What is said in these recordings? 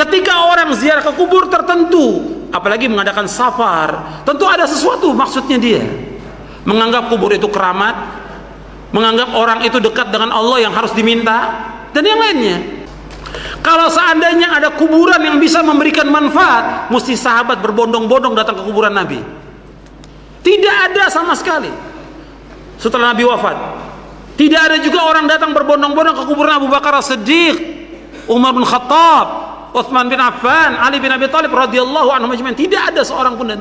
Ketika orang ziarah ke kubur tertentu, apalagi mengadakan safar, tentu ada sesuatu maksudnya dia. Menganggap kubur itu keramat, menganggap orang itu dekat dengan Allah yang harus diminta, dan yang lainnya. Kalau seandainya ada kuburan yang bisa memberikan manfaat, mesti sahabat berbondong-bondong datang ke kuburan Nabi. Tidak ada sama sekali setelah Nabi wafat. Tidak ada juga orang datang berbondong-bondong ke kuburan Abu Bakar As-Siddiq, Umar bin Khattab, Utsman bin Affan, Ali bin Abi Thalib radhiyallahu anhum ajmain. Tidak ada seorang pun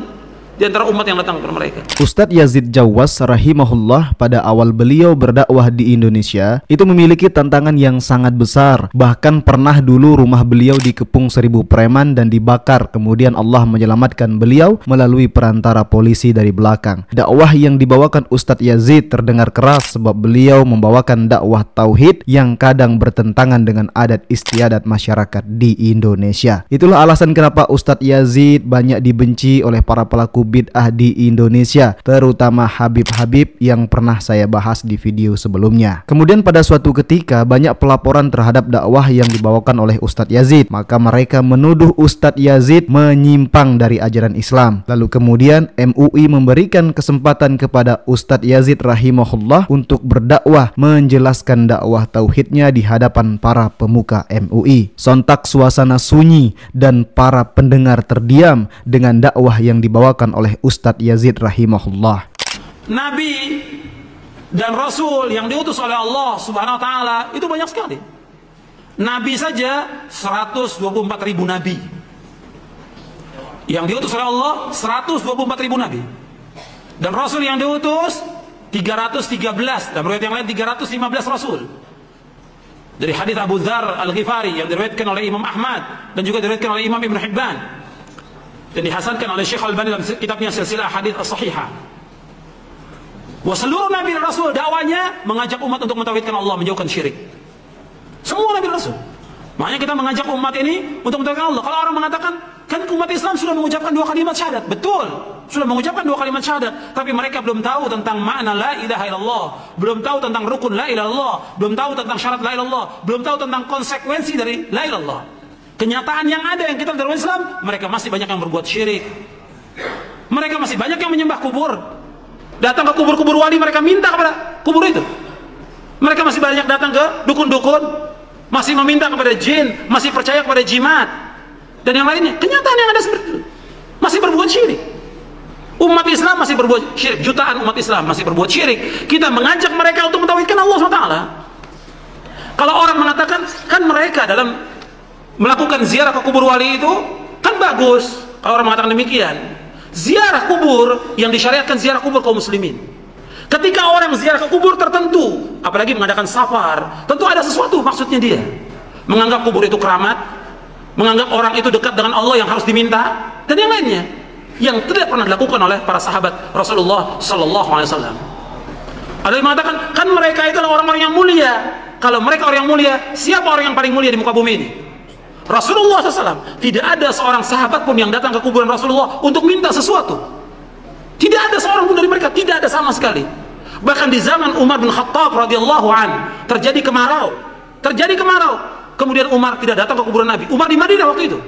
di antara umat yang datang kepada mereka. Ustadz Yazid Jawwas rahimahullah pada awal beliau berdakwah di Indonesia itu memiliki tantangan yang sangat besar. Bahkan pernah dulu rumah beliau dikepung 1000 preman dan dibakar. Kemudian Allah menyelamatkan beliau melalui perantara polisi dari belakang. Dakwah yang dibawakan Ustadz Yazid terdengar keras sebab beliau membawakan dakwah tauhid yang kadang bertentangan dengan adat istiadat masyarakat di Indonesia. Itulah alasan kenapa Ustadz Yazid banyak dibenci oleh para pelaku bid'ah di Indonesia, terutama Habib-Habib yang pernah saya bahas di video sebelumnya. Kemudian pada suatu ketika banyak pelaporan terhadap dakwah yang dibawakan oleh Ustadz Yazid, maka mereka menuduh Ustadz Yazid menyimpang dari ajaran Islam. Lalu kemudian MUI memberikan kesempatan kepada Ustadz Yazid rahimahullah untuk berdakwah, menjelaskan dakwah tauhidnya di hadapan para pemuka MUI. Sontak suasana sunyi dan para pendengar terdiam dengan dakwah yang dibawakan oleh Ustadz Yazid rahimahullah. Nabi dan Rasul yang diutus oleh Allah Subhanahu wa Ta'ala itu banyak sekali. Nabi saja 124.000 nabi. Yang diutus oleh Allah 124.000 nabi. Dan Rasul yang diutus 313. Dan riwayat yang lain 315 Rasul. Dari hadis Abu Dzar Al-Ghifari yang diriwayatkan oleh Imam Ahmad dan juga diriwayatkan oleh Imam Ibn Hibban dan dihasankan oleh Syekh Al-Albani dalam kitabnya Silsilah Hadits As-Shahihah. Bahwa seluruh nabi dan rasul dakwanya mengajak umat untuk mentauhidkan Allah, menjauhkan syirik. Semua nabi dan rasul. Makanya kita mengajak umat ini untuk mentauhidkan Allah. Kalau orang mengatakan, kan umat Islam sudah mengucapkan 2 kalimat syahadat. Betul, sudah mengucapkan 2 kalimat syahadat, tapi mereka belum tahu tentang makna la ilaha illallah, belum tahu tentang rukun la ilaha illallah, belum tahu tentang syarat la ilaha illallah, belum tahu tentang konsekuensi dari la ilaha illallah. Kenyataan yang ada yang kita dalam Islam, mereka masih banyak yang berbuat syirik. Mereka masih banyak yang menyembah kubur. Datang ke kubur-kubur wali, mereka minta kepada kubur itu. Mereka masih banyak datang ke dukun-dukun, masih meminta kepada jin, masih percaya kepada jimat dan yang lainnya. Kenyataan yang ada seperti itu, masih berbuat syirik. Umat Islam masih berbuat syirik, jutaan umat Islam masih berbuat syirik. Kita mengajak mereka untuk mentauhidkan Allah SWT. Kalau orang mengatakan, kan mereka dalam melakukan ziarah ke kubur wali itu kan bagus. Kalau orang mengatakan demikian, ziarah kubur yang disyariatkan ziarah kubur kaum muslimin. Ketika orang ziarah ke kubur tertentu, apalagi mengadakan safar, tentu ada sesuatu maksudnya dia. Menganggap kubur itu keramat, menganggap orang itu dekat dengan Allah yang harus diminta, dan yang lainnya yang tidak pernah dilakukan oleh para sahabat Rasulullah Sallallahu Alaihi Wasallam. Ada yang mengatakan, kan mereka itu adalah orang-orang yang mulia. Kalau mereka orang yang mulia, siapa orang yang paling mulia di muka bumi ini? Rasulullah SAW. Tidak ada seorang sahabat pun yang datang ke kuburan Rasulullah untuk minta sesuatu. Tidak ada seorang pun dari mereka, tidak ada sama sekali. Bahkan di zaman Umar bin Khattab radhiyallahu an terjadi kemarau. Kemudian Umar tidak datang ke kuburan Nabi. Umar di Madinah waktu itu.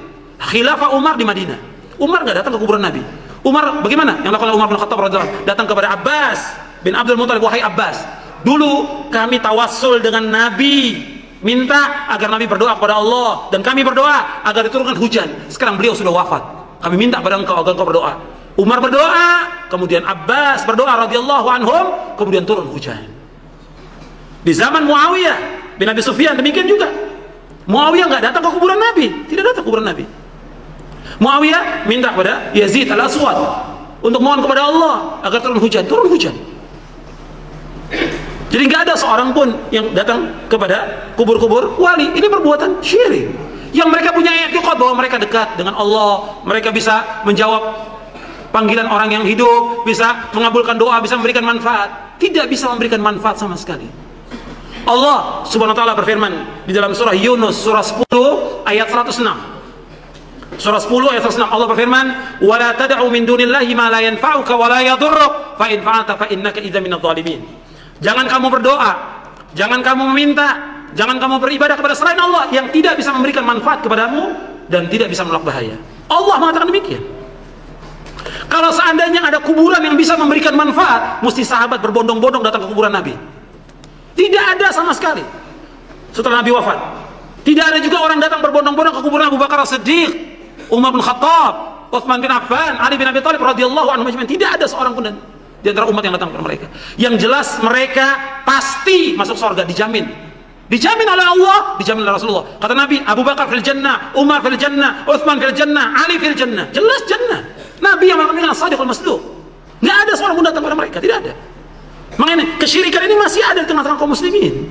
Khilafah Umar di Madinah. Umar nggak datang ke kuburan Nabi. Umar bagaimana? Yang dilakukan Umar bin Khattab radhiyallahu an, datang kepada Abbas bin Abdul Muthalib. Wahai Abbas, dulu kami tawassul dengan Nabi, minta agar Nabi berdoa kepada Allah, dan kami berdoa agar diturunkan hujan. Sekarang beliau sudah wafat, kami minta pada engkau agar engkau berdoa. Umar berdoa, kemudian Abbas berdoa radhiyallahu anhum, kemudian turun hujan. Di zaman Muawiyah bin Abi Sufyan demikian juga. Muawiyah nggak datang ke kuburan Nabi, tidak datang ke kuburan Nabi. Muawiyah minta kepada Yazid al-Aswad untuk mohon kepada Allah agar turun hujan, turun hujan. Jadi nggak ada seorang pun yang datang kepada kubur-kubur wali. Ini perbuatan syirik. Yang mereka punya i'tiqad bahwa mereka dekat dengan Allah, mereka bisa menjawab panggilan orang yang hidup, bisa mengabulkan doa, bisa memberikan manfaat. Tidak bisa memberikan manfaat sama sekali. Allah Subhanahu wa taala berfirman di dalam surah Yunus surah 10 ayat 106. Surah 10 ayat 106 Allah berfirman, "Wa la tad'u min dunillahi ma la yanfa'uka wa la yadhurruk, fa in fa'alta fa innaka idza minadh dhalimin." Jangan kamu berdoa, jangan kamu meminta, jangan kamu beribadah kepada selain Allah yang tidak bisa memberikan manfaat kepadamu dan tidak bisa menolak bahaya. Allah mengatakan demikian. Kalau seandainya ada kuburan yang bisa memberikan manfaat, mesti sahabat berbondong-bondong datang ke kuburan Nabi. Tidak ada sama sekali setelah Nabi wafat. Tidak ada juga orang datang berbondong-bondong ke kuburan Abu Bakar As-Siddiq, Umar bin Khattab, Utsman bin Affan, Ali bin Abi Thalib radhiyallahu anhum ajmain. Tidak ada seorang pun di antara umat yang datang kepada mereka. Yang jelas mereka pasti masuk surga, dijamin. Dijamin oleh Allah, dijamin oleh Rasulullah. Kata Nabi, Abu Bakar fil jannah, Umar fil jannah, Utsman fil jannah, Ali fil jannah. Jelas jannah. Nabi yang mengatakan as-sadiqul masduq. Tidak ada seorang pun datang kepada mereka, tidak ada. Makanya kesyirikan ini masih ada di tengah-tengah kaum muslimin.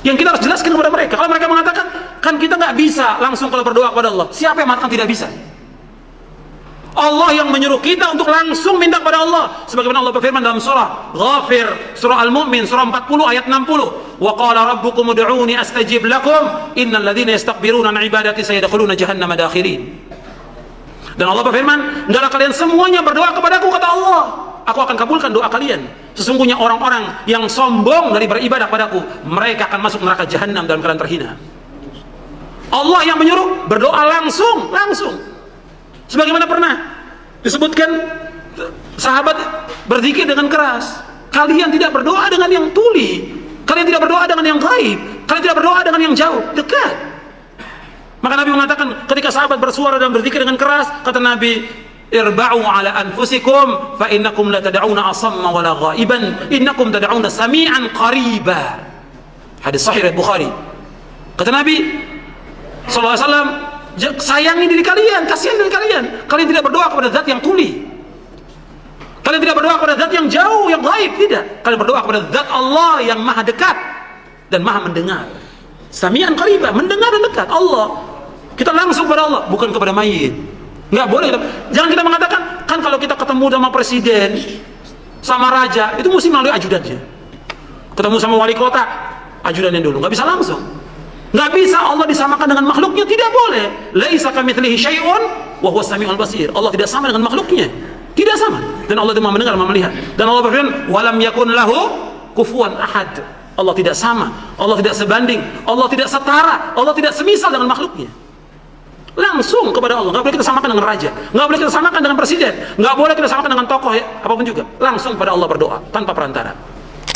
Yang kita harus jelaskan kepada mereka. Kalau mereka mengatakan, kan kita nggak bisa langsung kalau berdoa kepada Allah. Siapa yang mengatakan tidak bisa? Allah yang menyuruh kita untuk langsung minta kepada Allah. Sebagaimana Allah berfirman dalam surah Ghafir, surah Al-Mu'min, surah 40 ayat 60. Wa qala rabbukum ud'uni astajib lakum innal ladzina yastakbiruna an ibadati sayadkhuluna jahannama dakhirin. Dan Allah berfirman, hendaklah kalian semuanya berdoa kepadaku, kata Allah. Aku akan kabulkan doa kalian. Sesungguhnya orang-orang yang sombong dari beribadah padaku, mereka akan masuk neraka jahanam dalam keadaan terhina. Allah yang menyuruh berdoa langsung. Sebagaimana pernah disebutkan, sahabat berzikir dengan keras. Kalian tidak berdoa dengan yang tuli, kalian tidak berdoa dengan yang gaib, kalian tidak berdoa dengan yang jauh, dekat. Maka Nabi mengatakan, ketika sahabat bersuara dan berzikir dengan keras, kata Nabi, irba'u ala anfusikum fa innakum la tad'una asamma wala ghaiban innakum tad'una sami'an qariba. Hadis sahih riwayat Bukhari. Kata Nabi sallallahu alaihi wasallam, sayangi diri kalian, kasihan diri kalian. Kalian tidak berdoa kepada zat yang tuli, kalian tidak berdoa kepada zat yang jauh, yang gaib, tidak. Kalian berdoa kepada zat Allah yang maha dekat dan maha mendengar. Sami'an qariba, mendengar dan dekat. Allah, kita langsung kepada Allah, bukan kepada mayit. Nggak boleh. Jangan kita mengatakan, kan kalau kita ketemu sama presiden, sama raja, itu mesti melalui ajudannya. Ketemu sama wali kota, ajudannya dulu. Nggak bisa langsung. Nggak bisa Allah disamakan dengan makhluknya, tidak boleh. Laisa kamitslihi syai'un wa huwas samiul basir. Allah tidak sama dengan makhluknya, tidak sama. Dan Allah itu Maha mendengar, Maha melihat. Dan Allah berfirman, walam yakun lahu kufuwan ahad. Allah tidak sama, Allah tidak sebanding, Allah tidak setara, Allah tidak semisal dengan makhluknya. Langsung kepada Allah. Nggak boleh kita samakan dengan raja, nggak boleh kita samakan dengan presiden, nggak boleh kita samakan dengan tokoh apapun juga. Langsung pada Allah berdoa tanpa perantara.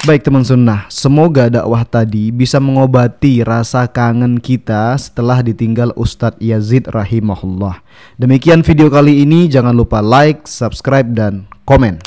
Baik teman sunnah, semoga dakwah tadi bisa mengobati rasa kangen kita setelah ditinggal Ustadz Yazid rahimahullah. Demikian video kali ini, jangan lupa like, subscribe, dan komen.